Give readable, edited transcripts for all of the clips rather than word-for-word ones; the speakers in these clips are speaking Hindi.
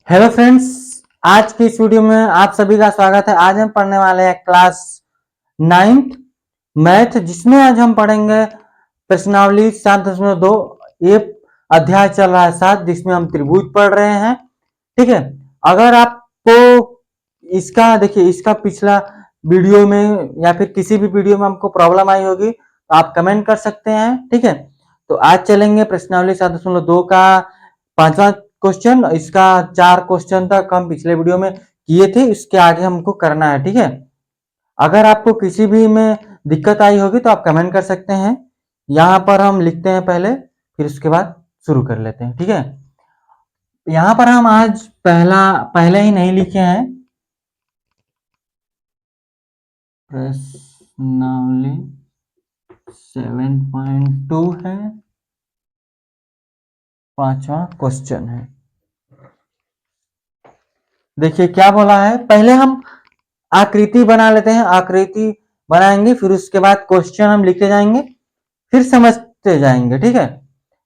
हेलो फ्रेंड्स, आज की इस वीडियो में आप सभी का स्वागत है। आज हम पढ़ने वाले हैं क्लास 9th मैथ, जिसमें आज हम पढ़ेंगे प्रश्नावली 7.2। ये अध्याय चल रहा है 7, जिसमें हम त्रिभुज पढ़ रहे हैं। ठीक है, अगर आपको इसका देखिए इसका पिछला वीडियो में या फिर किसी भी वीडियो में हमको प्रॉब्लम आई होगी तो आप कमेंट कर सकते हैं। ठीक है, तो आज चलेंगे प्रश्नावली 7.2 का 5वां क्वेश्चन। इसका 4 क्वेश्चन तक हम पिछले वीडियो में किए थे, इसके आगे हमको करना है। ठीक है, अगर आपको किसी भी में दिक्कत आई होगी तो आप कमेंट कर सकते हैं। यहाँ पर हम लिखते हैं पहले, फिर उसके बाद शुरू कर लेते हैं। ठीक है, यहाँ पर हम आज पहले ही नहीं लिखे हैं। प्रश्नावली 7.2 है, 5वां क्वेश्चन है। देखिए क्या बोला है, पहले हम आकृति बना लेते हैं। आकृति बनाएंगे, फिर उसके बाद क्वेश्चन हम लिखते जाएंगे, फिर समझते जाएंगे। ठीक है,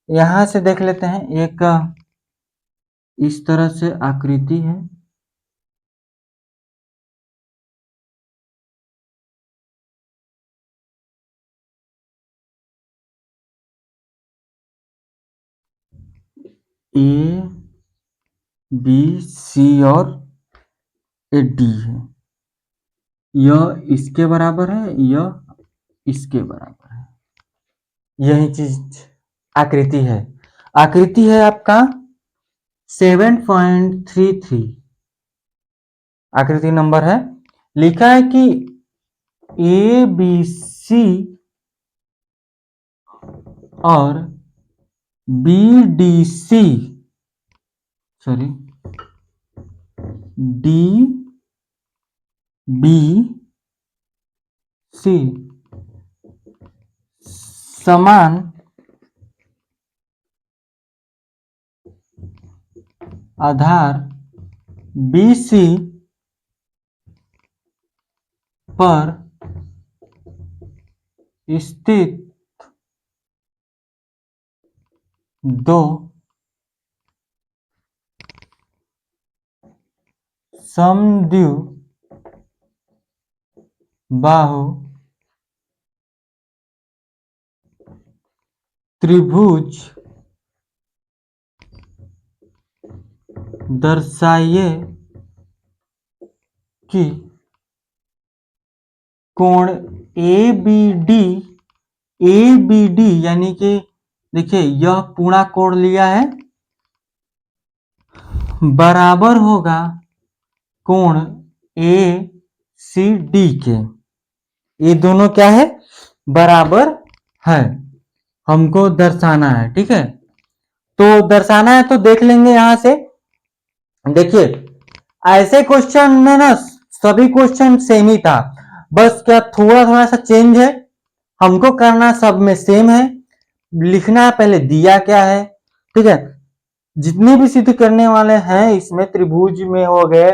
यहां से देख लेते हैं। एक इस तरह से आकृति है, ए बी सी और ए डी है। यह इसके बराबर है, यह इसके बराबर है। यही चीज आकृति है। आकृति है आपका 7.33। आकृति नंबर है, लिखा है कि ए बी सी और B D C, sorry, D B C समान आधार बी सी पर स्थित दो समद्विबाहु त्रिभुज दर्शाइए कि कोण ए बी डी यानी कि देखिए यह पूरा कोण लिया है, बराबर होगा कोण ए सी डी के। ये दोनों क्या है, बराबर है, हमको दर्शाना है। ठीक है, तो दर्शाना है तो देख लेंगे यहां से। देखिए ऐसे क्वेश्चन में ना सभी क्वेश्चन सेम ही था, बस क्या थोड़ा थोड़ा सा चेंज है। हमको करना सब में सेम है, लिखना है पहले दिया क्या है। ठीक है, जितने भी सिद्ध करने वाले हैं इसमें त्रिभुज में हो गए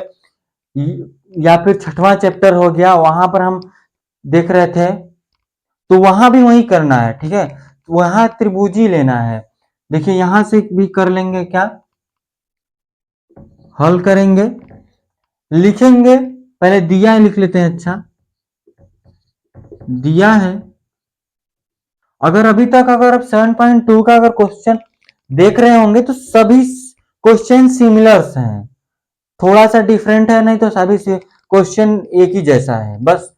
या फिर 6वां चैप्टर हो गया, वहां पर हम देख रहे थे, तो वहां भी वही करना है। ठीक है, तो वहां त्रिभुज ही लेना है। देखिए यहां से भी कर लेंगे, क्या हल करेंगे, लिखेंगे। पहले दिया लिख लेते हैं। अच्छा, दिया है, अगर अभी तक अगर आप 7.2 का अगर क्वेश्चन देख रहे होंगे तो सभी क्वेश्चन सिमिलर्स हैं, थोड़ा सा डिफरेंट है, नहीं तो सभी क्वेश्चन एक ही जैसा है। बस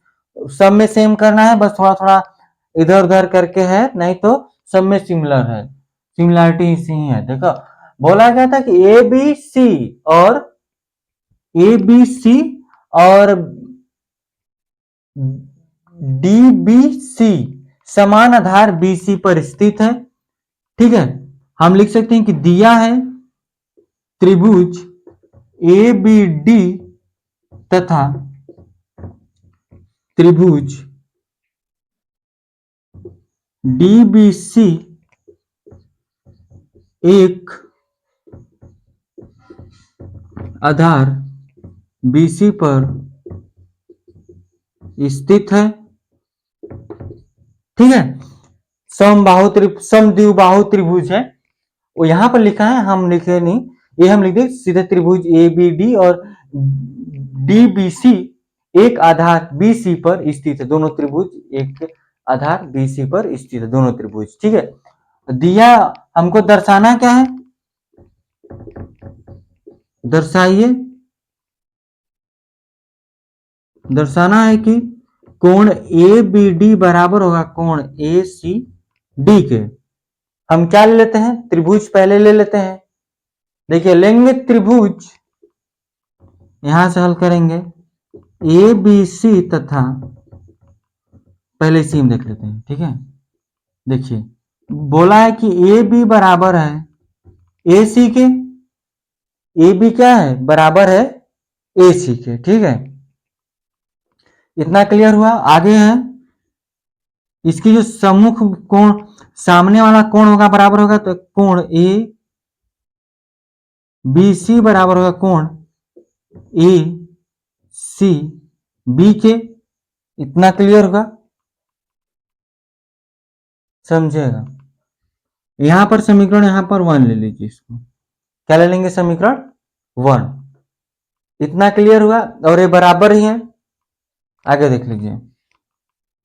सब में सेम करना है, बस थोड़ा थोड़ा इधर उधर करके है, नहीं तो सब में सिमिलर है, सिमिलरिटी इसी ही है। देखो बोला गया था कि ए बी सी और डी बी सी समान आधार बी सी पर स्थित है। ठीक है, हम लिख सकते हैं कि दिया है त्रिभुज ए बी डी तथा त्रिभुज डी बी सी एक आधार BC पर स्थित है। ठीक है, समद्विबाहु त्रिभुज है, वो यहां पर लिखा है, हम लिखे नहीं, ये हम लिख दें सीधे त्रिभुज ए बी डी और डी बी सी एक आधार बी सी पर स्थित है। दोनों त्रिभुज एक आधार बी सी पर स्थित है, दोनों त्रिभुज। ठीक है, दिया हमको दर्शाना क्या है, दर्शाइए, दर्शाना है कि कोण ए बी डी बराबर होगा कोण ए सी डी के। हम क्या ले लेते हैं, त्रिभुज पहले ले लेते हैं। देखिए लेंगे त्रिभुज, यहां से हल करेंगे ए बी सी तथा पहले सी में देख लेते हैं। ठीक है, देखिए बोला है कि ए बी बराबर है ए सी के, ए बी क्या है, बराबर है ए सी के। ठीक है, इतना क्लियर हुआ। आगे है इसकी जो सम्मुख कोण, सामने वाला कोण होगा बराबर होगा तो कोण ए बी सी बराबर होगा कोण ए सी बी के। इतना क्लियर होगा, समझेगा। यहां पर समीकरण, यहां पर 1 ले लीजिए, इसको क्या ले लेंगे, समीकरण 1। इतना क्लियर हुआ, और ये बराबर ही है। आगे देख लीजिए,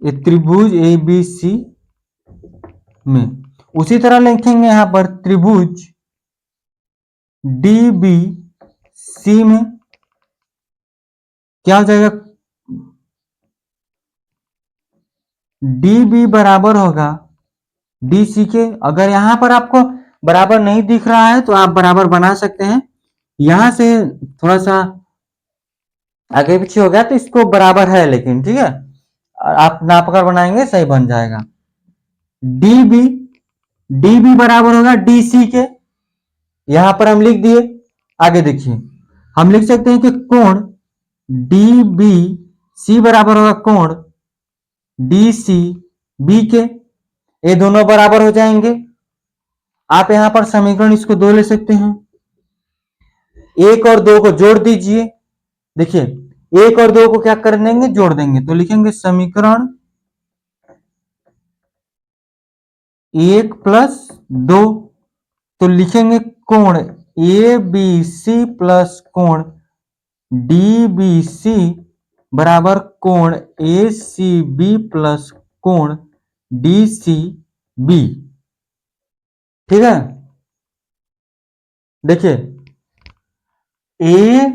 ये त्रिभुज ए बी सी में उसी तरह लिखेंगे यहां पर त्रिभुज डी बी सी में क्या हो जाएगा, डी बी बराबर होगा डी सी के। अगर यहां पर आपको बराबर नहीं दिख रहा है तो आप बराबर बना सकते हैं। यहां से थोड़ा सा आगे पीछे हो गया तो इसको बराबर है, लेकिन ठीक है, आप नापकर बनाएंगे सही बन जाएगा। डी बी बराबर होगा डी सी के, यहां पर हम लिख दिए। आगे देखिए, हम लिख सकते हैं कि कोण डी बी सी बराबर होगा कोण डी सी बी के। ये दोनों बराबर हो जाएंगे। आप यहां पर समीकरण इसको 2 ले सकते हैं, 1 और 2 को जोड़ दीजिए। देखिए 1 और 2 को क्या कर देंगे, जोड़ देंगे, तो लिखेंगे समीकरण 1 प्लस 2। तो लिखेंगे कोण ए बी सी प्लस कोण डी बी सी बराबर कोण ए सी बी प्लस कोण डी सी बी। ठीक है, देखिए ए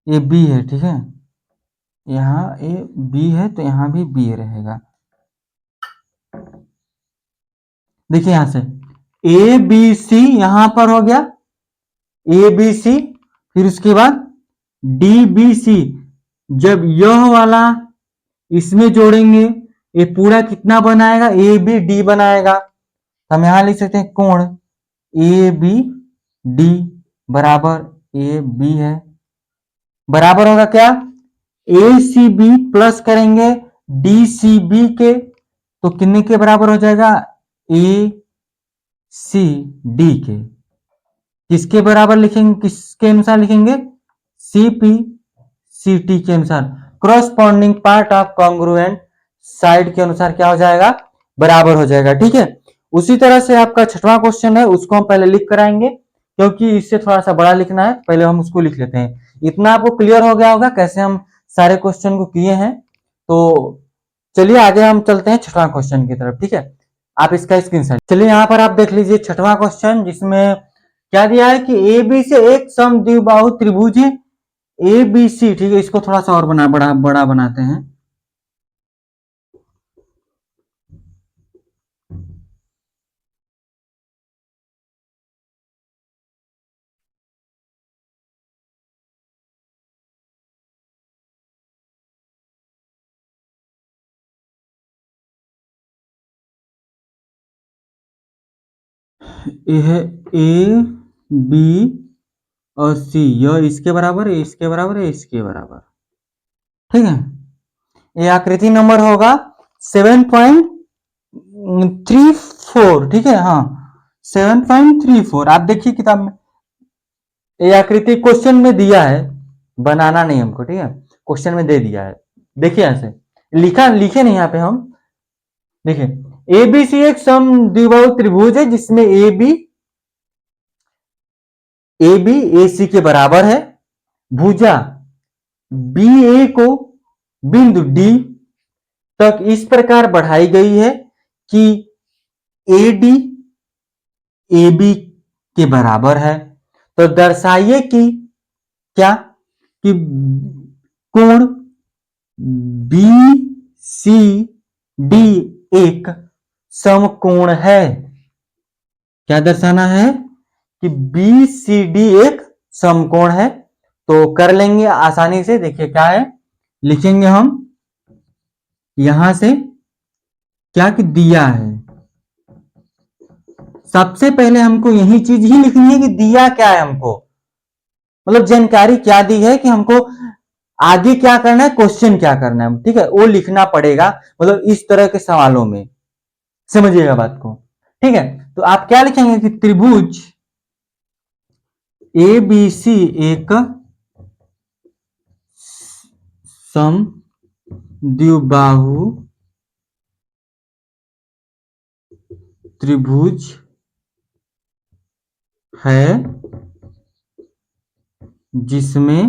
बी है, ठीक है, यहां ए बी है तो यहां भी बी रहेगा। देखिए यहां से ए बी सी यहां पर हो गया ए बी सी, फिर उसके बाद डी बी सी। जब यह वाला इसमें जोड़ेंगे ये पूरा कितना बनाएगा, ए बी डी बनाएगा। हम यहां लिख सकते हैं कोण ए बी डी बराबर ए बी है, बराबर होगा क्या, ए सी बी प्लस करेंगे डी सी बी के, तो कितने के बराबर हो जाएगा, ए सी डी के। किसके बराबर लिखेंगे, किसके अनुसार लिखेंगे, सी पी सी टी के अनुसार, corresponding part of congruent side के अनुसार क्या हो जाएगा, बराबर हो जाएगा। ठीक है, उसी तरह से आपका 6वां क्वेश्चन है, उसको हम पहले लिख कर आएंगे क्योंकि इससे थोड़ा सा बड़ा लिखना है। पहले हम उसको लिख लेते हैं। इतना आपको क्लियर हो गया होगा कैसे हम सारे क्वेश्चन को किए हैं। तो चलिए आगे हम चलते हैं 6वां क्वेश्चन की तरफ। ठीक है, आप इसका स्क्रीनशॉट, चलिए यहाँ पर आप देख लीजिए 6वां क्वेश्चन, जिसमें क्या दिया है कि ए बी से एक समद्विबाहु त्रिभुज है ए बी सी। ठीक है, इसको थोड़ा सा और बड़ा बनाते हैं। यह ए बी और सी, यह इसके बराबर है, इसके बराबर है, इसके बराबर। ठीक है, ये आकृति नंबर होगा 7.34। ठीक है, हाँ 7.34। आप देखिए किताब में ये आकृति क्वेश्चन में दिया है, बनाना नहीं हमको। ठीक है, क्वेश्चन में दे दिया है। देखिए ऐसे लिखे नहीं यहाँ पे हम। देखिए ए बी सी एक समद्विबाहु त्रिभुज है जिसमें A B A B A सी के बराबर है, भुजा बी ए को बिंदु डी तक इस प्रकार बढ़ाई गई है कि ए डी ए बी के बराबर है। तो दर्शाइए कि क्या कि कोण बी सी डी एक समकोण है। क्या दर्शाना है कि बी सी डी एक समकोण है। तो कर लेंगे आसानी से। देखिए क्या है, लिखेंगे हम यहां से क्या कि दिया है। सबसे पहले हमको यही चीज ही लिखनी है कि दिया क्या है हमको, मतलब जानकारी क्या दी है कि हमको आगे क्या करना है, क्वेश्चन क्या करना है, ठीक है, वो लिखना पड़ेगा। मतलब इस तरह के सवालों में समझिएगा बात को, ठीक है। तो आप क्या लिखेंगे कि त्रिभुज ए बी सी एक समद्विबाहु त्रिभुज है जिसमें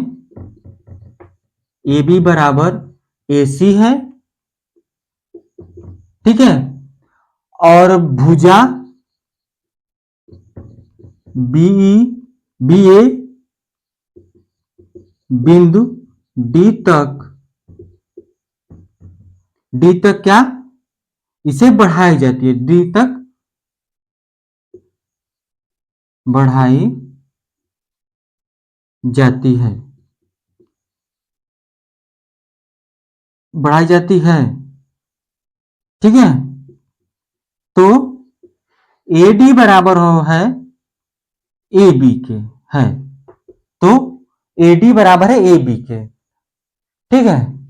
ए बी बराबर ए सी है, ठीक है, और भुजा बी ए बिंदु डी तक क्या इसे बढ़ाई जाती है, डी तक बढ़ाई जाती है, बढ़ाई जाती है, ठीक है। तो ए डी बराबर है ए बी के है, तो ए डी बराबर है ए बी के, ठीक है।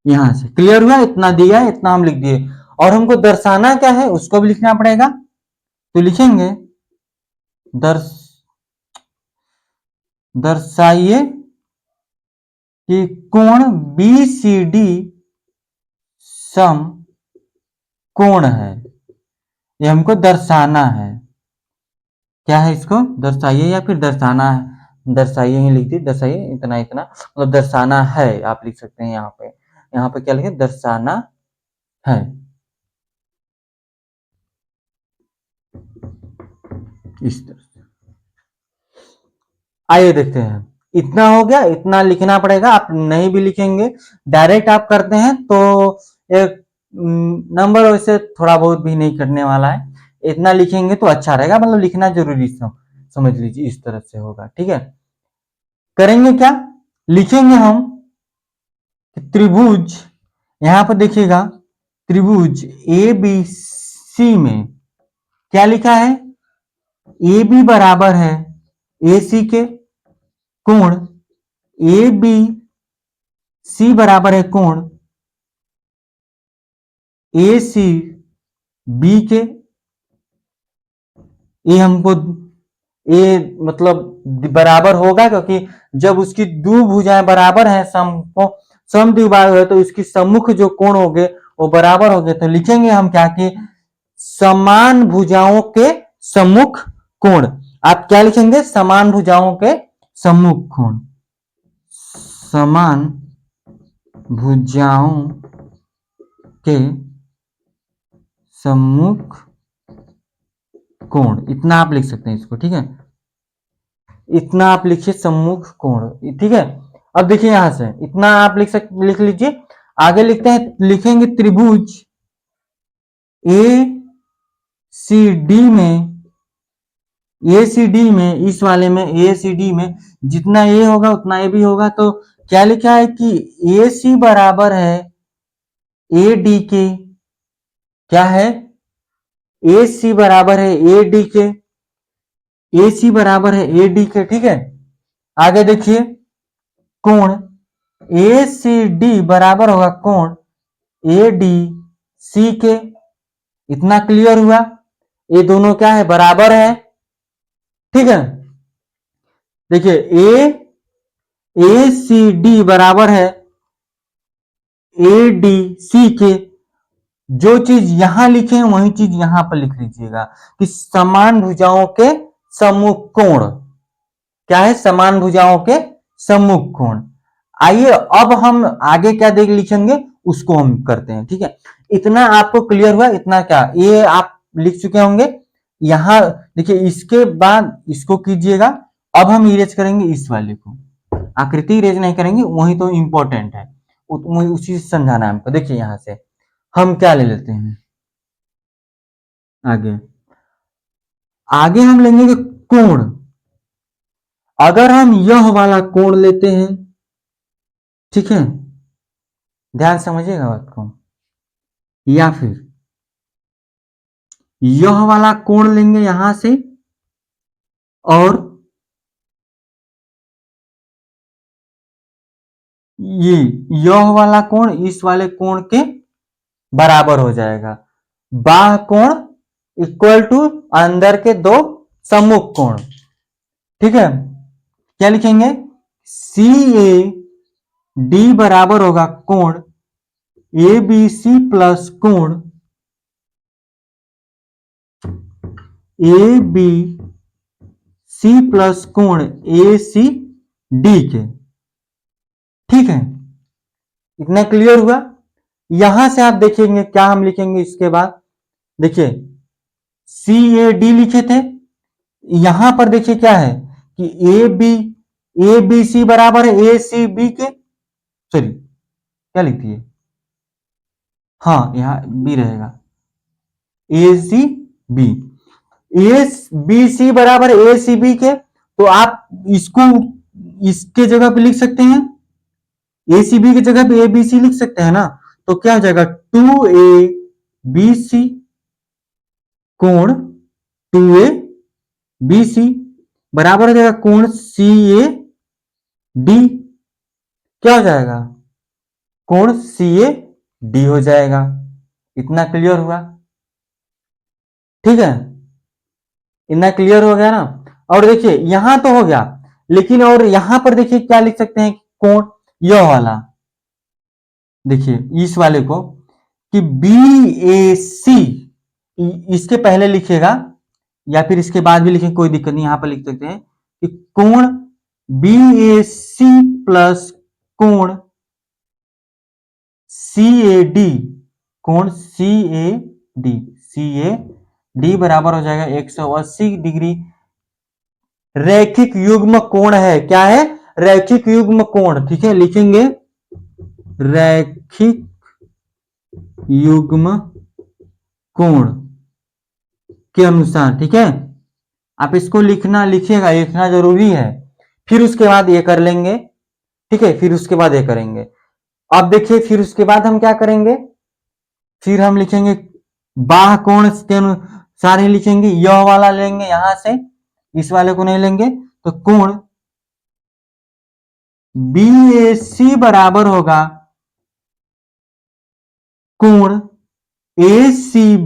यहां से क्लियर हुआ, इतना दिया है, इतना हम लिख दिए। और हमको दर्शाना क्या है उसको भी लिखना पड़ेगा। तो लिखेंगे दर्शाइए कि कोण बी सी डी सम कोण है, ये हमको दर्शाना है। क्या है, इसको दर्शाइए या फिर दर्शाना है, दर्शाइए ही लिख दी, दर्शाइए इतना इतना, मतलब दर्शाना है आप लिख सकते हैं। यहाँ पे क्या लिखे, दर्शाना है, इस तरह से। आइए देखते हैं, इतना हो गया, इतना लिखना पड़ेगा। आप नहीं भी लिखेंगे, डायरेक्ट आप करते हैं तो एक नंबर वैसे थोड़ा बहुत भी नहीं करने वाला है, इतना लिखेंगे तो अच्छा रहेगा। मतलब लिखना जरूरी समझ लीजिए, इस तरह से होगा, ठीक है। करेंगे क्या, लिखेंगे हम त्रिभुज, यहां पर देखिएगा त्रिभुज ए बी सी में क्या लिखा है, ए बी बराबर है ए सी के, कोण ए बी सी बराबर है कोण ए सी बी के। ये हमको ये मतलब बराबर होगा, क्योंकि जब उसकी दो भुजाएं बराबर हैं, समद्विबाहु है, तो इसकी सम्मुख जो कोण हो गए वो बराबर हो गए। तो लिखेंगे हम क्या कि समान भुजाओं के सम्मुख कोण। आप क्या लिखेंगे, समान भुजाओं के सम्मुख कोण, समान भुजाओं के सम्मुख कोण, इतना आप लिख सकते हैं इसको, ठीक है। इतना आप लिखिए सम्मुख कोण, ठीक है। अब देखिए यहां से इतना आप लिख लीजिए। आगे लिखते हैं, लिखेंगे त्रिभुज ए सी डी में, ए सी डी में, इस वाले में ए सी डी में जितना ए होगा उतना ए भी होगा। तो क्या लिखा है कि ए सी बराबर है ए डी के, क्या है, ए सी बराबर है ए डी के, ए सी बराबर है ए डी के, ठीक है। आगे देखिए कोण ए सी डी बराबर होगा कोण ए डी सी के, इतना क्लियर हुआ। ये दोनों क्या है, बराबर है, ठीक है। देखिए ए सी डी बराबर है ए डी सी के, जो चीज यहां लिखे हैं वही चीज यहां पर लिख लीजिएगा कि समान भुजाओं के सम्मुख कोण, क्या है, समान भुजाओं के सम्मुख कोण। आइए अब हम आगे क्या देख लिखेंगे उसको हम करते हैं, ठीक है। इतना आपको क्लियर हुआ, इतना क्या ये आप लिख चुके होंगे। यहां देखिए, इसके बाद इसको कीजिएगा। अब हम इरेज करेंगे इस वाले को, आकृति इरेज नहीं करेंगे, वही तो इंपॉर्टेंट है, उसी से समझाना है हमको। देखिए यहां से हम क्या ले लेते हैं, आगे आगे हम लेंगे कोण। अगर हम यह वाला कोण लेते हैं, ठीक है, ध्यान समझिएगा बात को, या फिर यह वाला कोण लेंगे यहां से, और ये यह वाला कोण इस वाले कोण के बराबर हो जाएगा। बाह्य कोण इक्वल टू अंदर के दो सम्मुख कोण, ठीक है। क्या लिखेंगे, सी ए डी बराबर होगा कोण ए बी सी प्लस कोण ए बी सी प्लस कोण ए सी डी के, ठीक है। इतना क्लियर हुआ। यहां से आप देखेंगे क्या हम लिखेंगे इसके बाद, देखिए सी ए डी लिखे थे, यहां पर देखिए क्या है कि ए बी सी बराबर है ए सी बी के, सॉरी क्या लिख दिए, हाँ यहां बी रहेगा, ए सी बी, ए बी सी बराबर ए सी बी के, तो आप इसको इसके जगह पे लिख सकते हैं, ए सी बी की जगह पे ए बी सी लिख सकते हैं ना। तो क्या हो जाएगा, टू ए बी सी कोण टू ए बी सी बराबर हो जाएगा कोण सी ए डी, क्या हो जाएगा, कोण सी ए डी हो जाएगा। इतना क्लियर हुआ, ठीक है, इतना क्लियर हो गया ना। और देखिए यहां तो हो गया, लेकिन और यहां पर देखिए क्या लिख सकते हैं, कोण यह वाला, देखिए इस वाले को कि बी ए सी, इसके पहले लिखिएगा या फिर इसके बाद भी लिखें, कोई दिक्कत नहीं, यहां पर लिख सकते हैं कि कोण बी ए सी प्लस कोण सी ए डी, कोण सी A D, C A D बराबर हो जाएगा 180 डिग्री। रैखिक युग्म कोण है, क्या है, रैखिक युग्म कोण, ठीक है, लिखेंगे रैखिक युग्म कोण के अनुसार, ठीक है। आप इसको लिखिएगा, लिखना जरूरी है, फिर उसके बाद ये कर लेंगे, ठीक है, फिर उसके बाद ये करेंगे। अब देखिए फिर उसके बाद हम क्या करेंगे, फिर हम लिखेंगे बाह्य कोण के अनुसार ही लिखेंगे, यह वाला लेंगे यहां से, इस वाले को नहीं लेंगे, तो कोण बी ए सी बराबर होगा कोण ए सी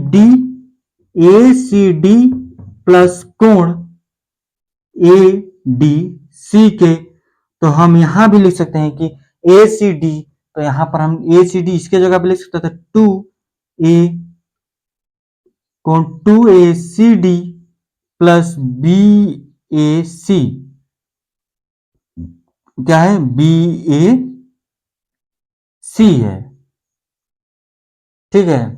डी प्लस कोण ए डी सी के। तो हम यहां भी लिख सकते हैं कि ए सी डी, तो यहां पर हम ए सी डी इसके जगह पे लिख सकते थे टू ए कोण two A C D plus B A C, क्या है, बी ए सी है, ठीक है,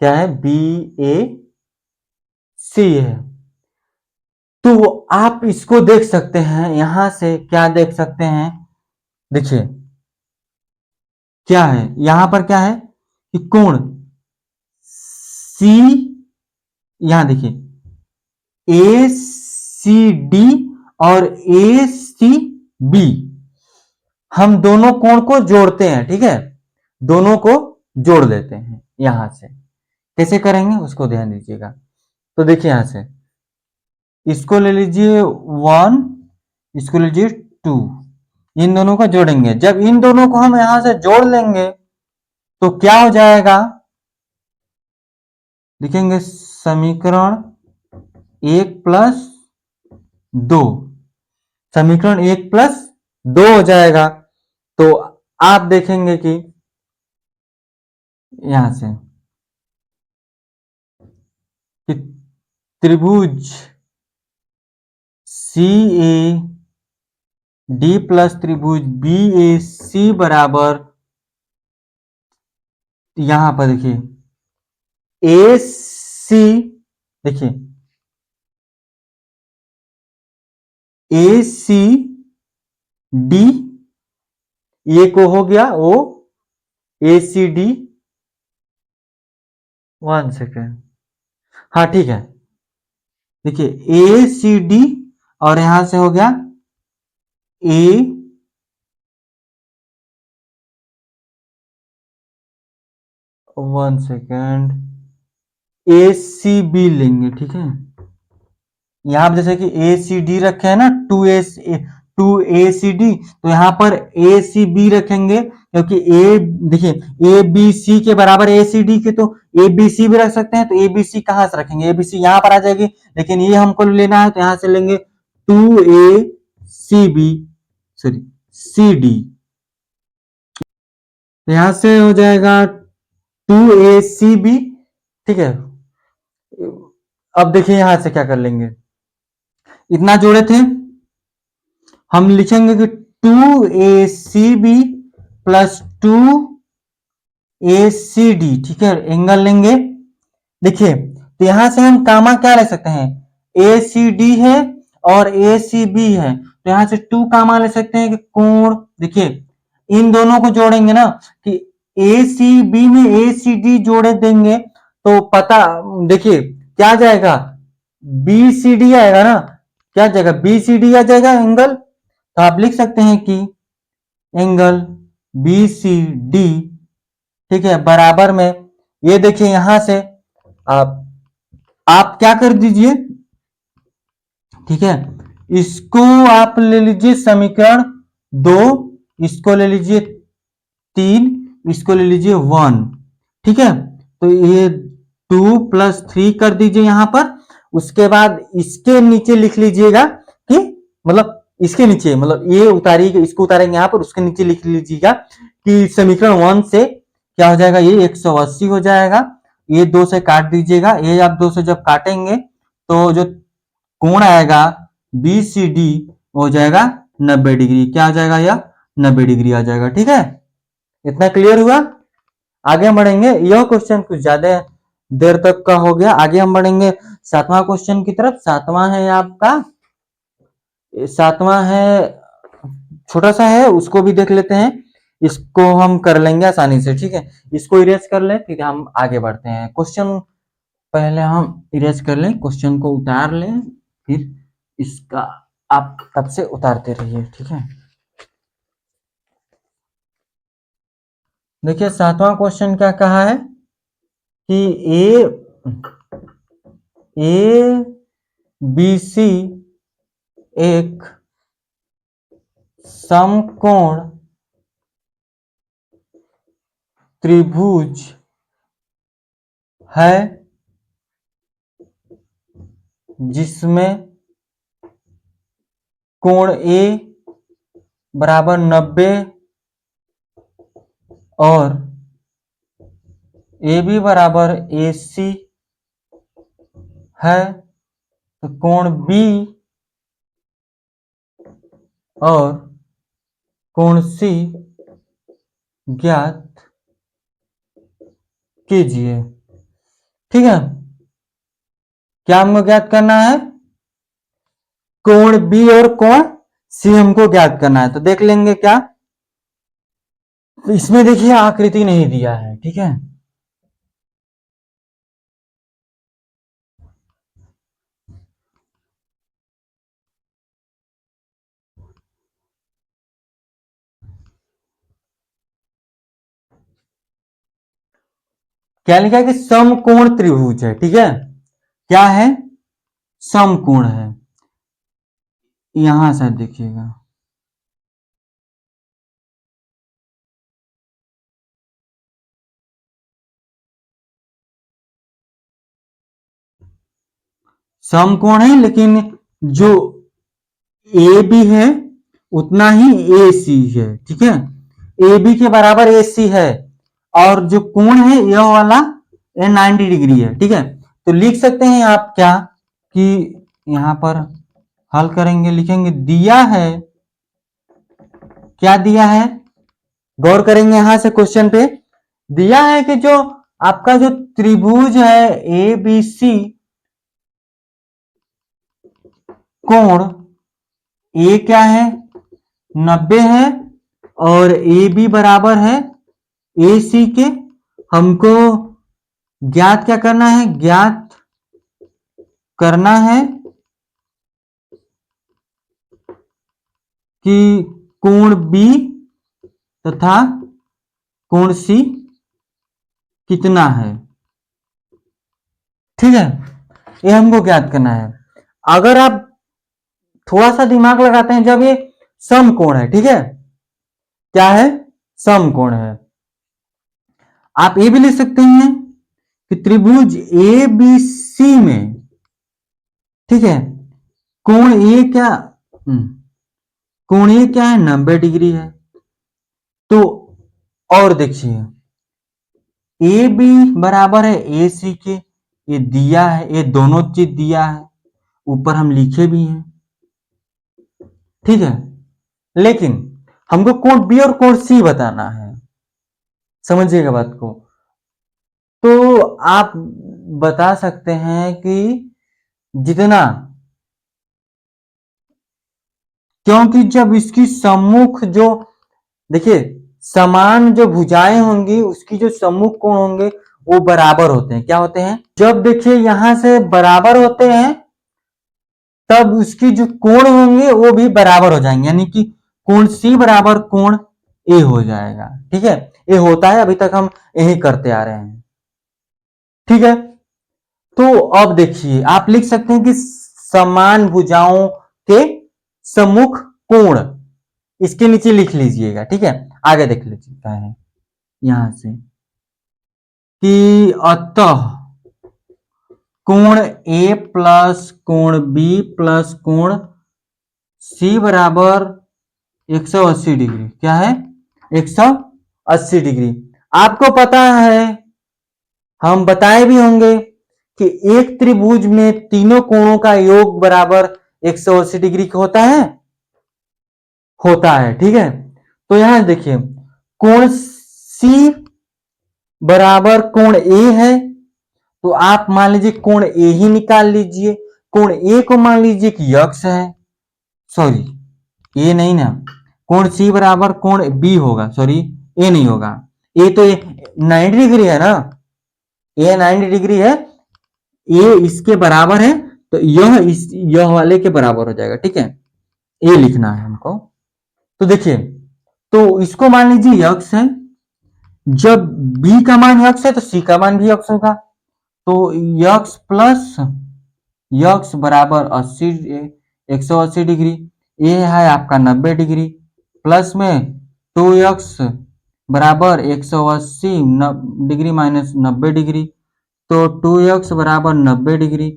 क्या है, बी ए सी है। तो आप इसको देख सकते हैं, यहां से क्या देख सकते हैं, देखिए क्या है, यहां पर क्या है कि कोण सी, यहां देखिए ए सी डी और ए सी बी, हम दोनों कोण को जोड़ते हैं, ठीक है, दोनों को जोड़ देते हैं। यहां से कैसे करेंगे उसको ध्यान दीजिएगा। तो देखिए यहां से इसको ले लीजिए वन, इसको लीजिए टू, इन दोनों को जोड़ेंगे। जब इन दोनों को हम यहां से जोड़ लेंगे तो क्या हो जाएगा, लिखेंगे समीकरण 1+2, समीकरण 1+2 हो जाएगा। तो आप देखेंगे कि यहां से कि त्रिभुज सी ए डी प्लस त्रिभुज बी ए सी बराबर, यहां पर देखिए ए सी, देखिए ए सी डी, ये को हो गया ओ ए सी डी, 1 सेकेंड, हाँ ठीक है, देखिए ए सी डी और यहां से हो गया ए, 1 सेकेंड, ए सी बी लेंगे, ठीक है। यहाँ पर जैसे कि ए सी डी रखे हैं ना, टू ए सी डी, तो यहाँ पर ए सी बी रखेंगे, क्योंकि ए देखिए ए बी सी के बराबर ए सी डी के, तो ए बी सी भी रख सकते हैं, तो ए बी सी कहाँ से रखेंगे, ए बी सी यहाँ पर आ जाएगी, लेकिन ये हमको लेना है तो यहाँ से लेंगे two A C B, sorry C D, यहां से हो जाएगा टू ए सी बी, ठीक है। अब देखिए यहां से क्या कर लेंगे, इतना जोड़े थे, हम लिखेंगे कि two A C B plus two A C D, ठीक है, एंगल लेंगे। देखिए तो यहां से हम कामा क्या ले सकते हैं, ए सी डी है और ए सी बी है, तो यहां से टू कामा ले सकते हैं कि कोण, देखिए इन दोनों को जोड़ेंगे ना, कि ए सी बी में ए सी डी जोड़े देंगे तो पता, देखिए क्या जाएगा, बी सी डी आएगा ना, क्या जाएगा, बी सी डी आ जाएगा एंगल, तो आप लिख सकते हैं कि एंगल बी सी डी, ठीक है, बराबर में, ये देखिए यहां से आप क्या कर दीजिए, ठीक है, इसको आप ले लीजिए समीकरण 2, इसको ले लीजिए 3, इसको ले लीजिए 1, ठीक है, तो ये 2 + 3 कर दीजिए यहां पर, उसके बाद इसके नीचे लिख लीजिएगा कि मतलब इसके नीचे, मतलब ये उतारिए, इसको उतारेंगे यहां पर, उसके नीचे लिख लीजिएगा कि समीकरण 1 से क्या हो जाएगा, ये 180 हो जाएगा, ये 2 से काट दीजिएगा, ये आप 2 से जब काटेंगे तो जो कोण आएगा बी सी डी हो जाएगा 90 डिग्री, क्या आ जाएगा, यह 90 डिग्री आ जाएगा, ठीक है, इतना क्लियर हुआ। आगे हम बढ़ेंगे, यह क्वेश्चन कुछ ज्यादा देर तक का हो गया, आगे हम बढ़ेंगे 7वां क्वेश्चन की तरफ। 7वां है आपका, 7वां है, छोटा सा है, उसको भी देख लेते हैं, इसको हम कर लेंगे आसानी से, ठीक है, इसको इरेज कर लें, फिर हम आगे बढ़ते हैं। क्वेश्चन पहले हम इरेज कर लें, क्वेश्चन को उतार लें, फिर इसका आप तब से उतारते रहिए, ठीक है। देखिए 7वां क्वेश्चन क्या कहा है कि ए बी सी एक समकोण त्रिभुज है जिसमें कोण ए बराबर 90 और ए बी बराबर ए सी है, तो कोण बी और कोण सी ज्ञात कीजिए, ठीक है। क्या हमको ज्ञात करना है, कोण बी और कोण सी हमको ज्ञात करना है, तो देख लेंगे क्या, तो इसमें देखिए आकृति नहीं दिया है, ठीक है, क्या लिखा है कि समकोण त्रिभुज है, ठीक है, क्या है, समकोण है, यहां से देखिएगा, समकोण है, लेकिन जो ए बी है उतना ही ए सी है, ठीक है, ए बी के बराबर ए सी है, और जो कोण है यह वाला ये 90 डिग्री है, ठीक है, तो लिख सकते हैं आप क्या कि यहां पर हल करेंगे, लिखेंगे दिया है, क्या दिया है, गौर करेंगे यहां से क्वेश्चन पे, दिया है कि जो आपका जो त्रिभुज है ए बी सी, कोण ए क्या है 90 है और ए बी बराबर है ए सी के। हमको ज्ञात क्या करना है, ज्ञात करना है कि कोण बी तथा कोण सी कितना है। ठीक है, ये हमको ज्ञात करना है। अगर आप थोड़ा सा दिमाग लगाते हैं, जब ये समकोण है, ठीक है, क्या है, समकोण है, आप ये भी लिख सकते हैं कि त्रिभुज ए बी सी में, ठीक है, कोण ए क्या, कोण ए क्या है 90 डिग्री है। तो और देखिए ए बी बराबर है ए सी के, ये दिया है, ये दोनों चीज दिया है, ऊपर हम लिखे भी हैं, ठीक है, लेकिन हमको कोण बी और कोण सी बताना है, समझिएगा बात को। तो आप बता सकते हैं कि जितना, क्योंकि जब इसकी सम्मुख जो, देखिए समान जो भुजाएं होंगी उसकी जो सम्मुख कोण होंगे वो बराबर होते हैं, क्या होते हैं, जब देखिए यहां से बराबर होते हैं तब उसकी जो कोण होंगे वो भी बराबर हो जाएंगे, यानी कि कोण सी बराबर कोण ए हो जाएगा। ठीक है, ये होता है, अभी तक हम यही करते आ रहे हैं। ठीक है, तो अब देखिए आप लिख सकते हैं कि समान भुजाओं के सम्मुख कोण, इसके नीचे लिख लीजिएगा। ठीक है, आगे देख लीजिए क्या है यहां से कि अतः कोण ए प्लस कोण बी प्लस कोण सी बराबर 180 डिग्री, क्या है 180 डिग्री। आपको पता है, हम बताए भी होंगे कि एक त्रिभुज में तीनों कोणों का योग बराबर 180 डिग्री का होता है। ठीक है, तो यहां देखिए कोण सी बराबर कोण ए है, तो आप मान लीजिए कोण ए ही निकाल लीजिए। कोण ए को मान लीजिए कि यक्स है, सॉरी ए नहीं ना, कोण सी बराबर कोण बी होगा, सॉरी ए नहीं होगा, ए तो 90 डिग्री है ना, ए 90 डिग्री है, ए इसके बराबर है, तो यह वाले के बराबर हो जाएगा। ठीक है, ए लिखना है हमको। तो देखिए, तो इसको मान लीजिए यक्स है, जब बी का मान यक्स है तो सी का मान भी यक्स होगा, तो यक्स प्लस यक्स बराबर 80 180 डिग्री, ये है आपका 90 डिग्री, प्लस में 2x बराबर 180 डिग्री माइनस 90 डिग्री, तो 2x बराबर 90 डिग्री,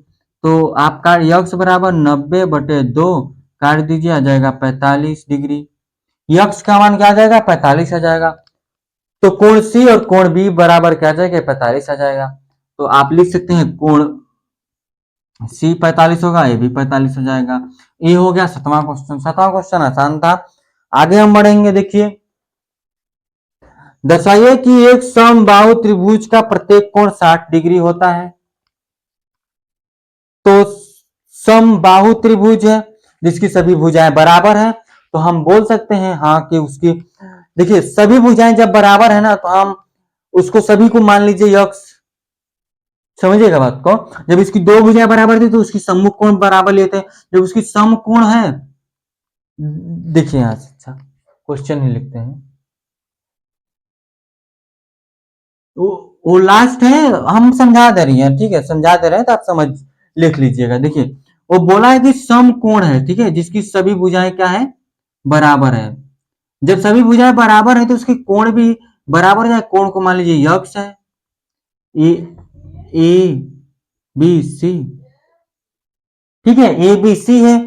तो आपका x बराबर 90/2 काट दीजिए, आ जाएगा 45 डिग्री। x का मान क्या आ जाएगा 45 आ जाएगा, तो कोण सी और कोण बी बराबर क्या आ जाएगा 45 आ जाएगा। तो आप लिख सकते हैं कोण सी 45 होगा, ए भी 45 हो जाएगा। ये हो गया 7वां क्वेश्चन। 7वां क्वेश्चन आसान था। आगे हम बढ़ेंगे, देखिए दर्शाइए कि एक समबाहु त्रिभुज का प्रत्येक कोण 60 डिग्री होता है। तो समबाहु त्रिभुज है जिसकी सभी भुजाएं बराबर हैं, तो हम बोल सकते हैं हाँ कि उसकी, देखिए सभी भुजाएं जब बराबर है ना, तो हम उसको सभी को मान लीजिए यक्स, समझिएगा बात को। जब इसकी दो भुजाएं बराबर थी तो उसकी सम्मुख कोण बराबर लेते हैं, जब उसकी समकोण है, देखिए यहां से, अच्छा क्वेश्चन ही लिखते हैं, वो लास्ट है, हम समझा दे रही हैं, ठीक है समझा दे रहे हैं तो आप समझ लिख लीजिएगा। देखिए वो बोला है कि समकोण है, ठीक है, जिसकी सभी भुजाएं क्या है बराबर है। जब सभी भुजाएं बराबर है तो उसके कोण भी बराबर है। कोण को मान लीजिए यक्स है, ए बी सी, ठीक है, ए बी सी है।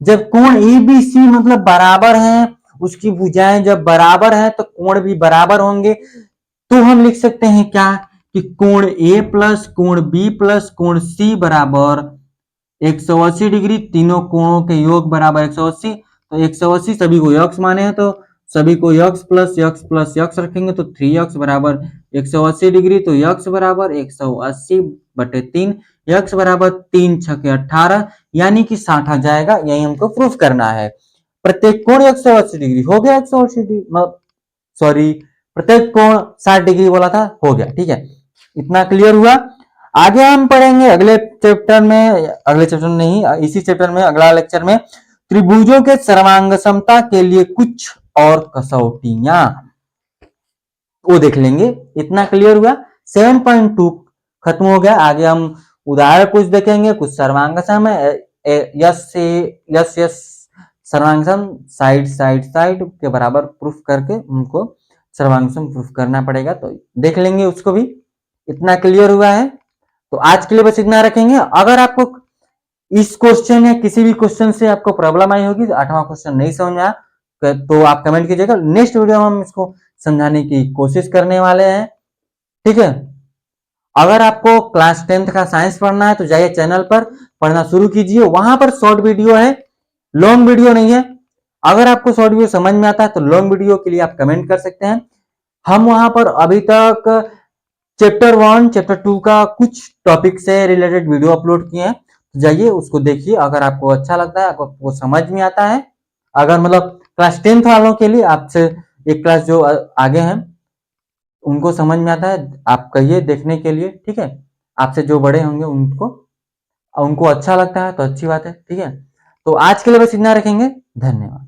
जब कोण ए बी सी मतलब बराबर है, उसकी भुजाएं जब बराबर है तो कोण भी बराबर होंगे, तो हम लिख सकते हैं क्या कि कोण ए प्लस कोण बी प्लस कोण सी बराबर 180 डिग्री, तीनों कोणों के योग बराबर 180, तो 180 सभी को यक्स माने हैं, तो सभी को यक्स प्लस यक्स रखेंगे, तो 3x बराबर 180 डिग्री, तो यक्स बराबर 180/3, यक्स बराबर 3 छके 18, यानी कि 60 आ जाएगा। यही हमको प्रूफ करना है। प्रत्येक कोण 180 डिग्री हो गया, 180 डिग्री, सॉरी प्रत्येक कोण 60 डिग्री बोला था, हो गया। ठीक है, इतना क्लियर हुआ। आगे हम पढ़ेंगे अगले चैप्टर में, अगले चैप्टर नहीं, इसी चैप्टर में अगला लेक्चर में त्रिभुजों के सर्वांग समता के लिए कुछ और कसौटियां, वो देख लेंगे। इतना क्लियर हुआ। 7.2 खत्म हो गया। आगे हम उदाहरण कुछ देखेंगे, कुछ सर्वांग सम है, यस सर्वांग सम साइड के बराबर प्रूफ करके उनको सर्वांग सम प्रूफ करना पड़ेगा, तो देख लेंगे उसको भी। इतना क्लियर हुआ है। तो आज के लिए बस इतना रखेंगे। अगर आपको इस क्वेश्चन या किसी भी क्वेश्चन से आपको प्रॉब्लम आई होगी, 8वां क्वेश्चन नहीं समझ आया, तो आप कमेंट कीजिएगा। नेक्स्ट वीडियो में हम इसको समझाने की कोशिश करने वाले हैं। ठीक है, अगर आपको क्लास 10th का साइंस पढ़ना है तो जाइए चैनल पर पढ़ना शुरू कीजिए। वहां पर शॉर्ट वीडियो है, लॉन्ग वीडियो नहीं है। अगर आपको शॉर्ट वीडियो समझ में आता है तो लॉन्ग वीडियो के लिए आप कमेंट कर सकते हैं। हम वहां पर अभी तक चैप्टर 1 चैप्टर 2 का कुछ टॉपिक से रिलेटेड वीडियो अपलोड किए हैं, तो जाइए उसको देखिए। अगर आपको अच्छा लगता है, आपको समझ में आता है, अगर मतलब क्लास 10th वालों के लिए, आपसे एक क्लास जो आगे हैं उनको समझ में आता है, आप कहिए देखने के लिए। ठीक है, आपसे जो बड़े होंगे उनको अच्छा लगता है तो अच्छी बात है। ठीक है, तो आज के लिए बस इतना रखेंगे। धन्यवाद।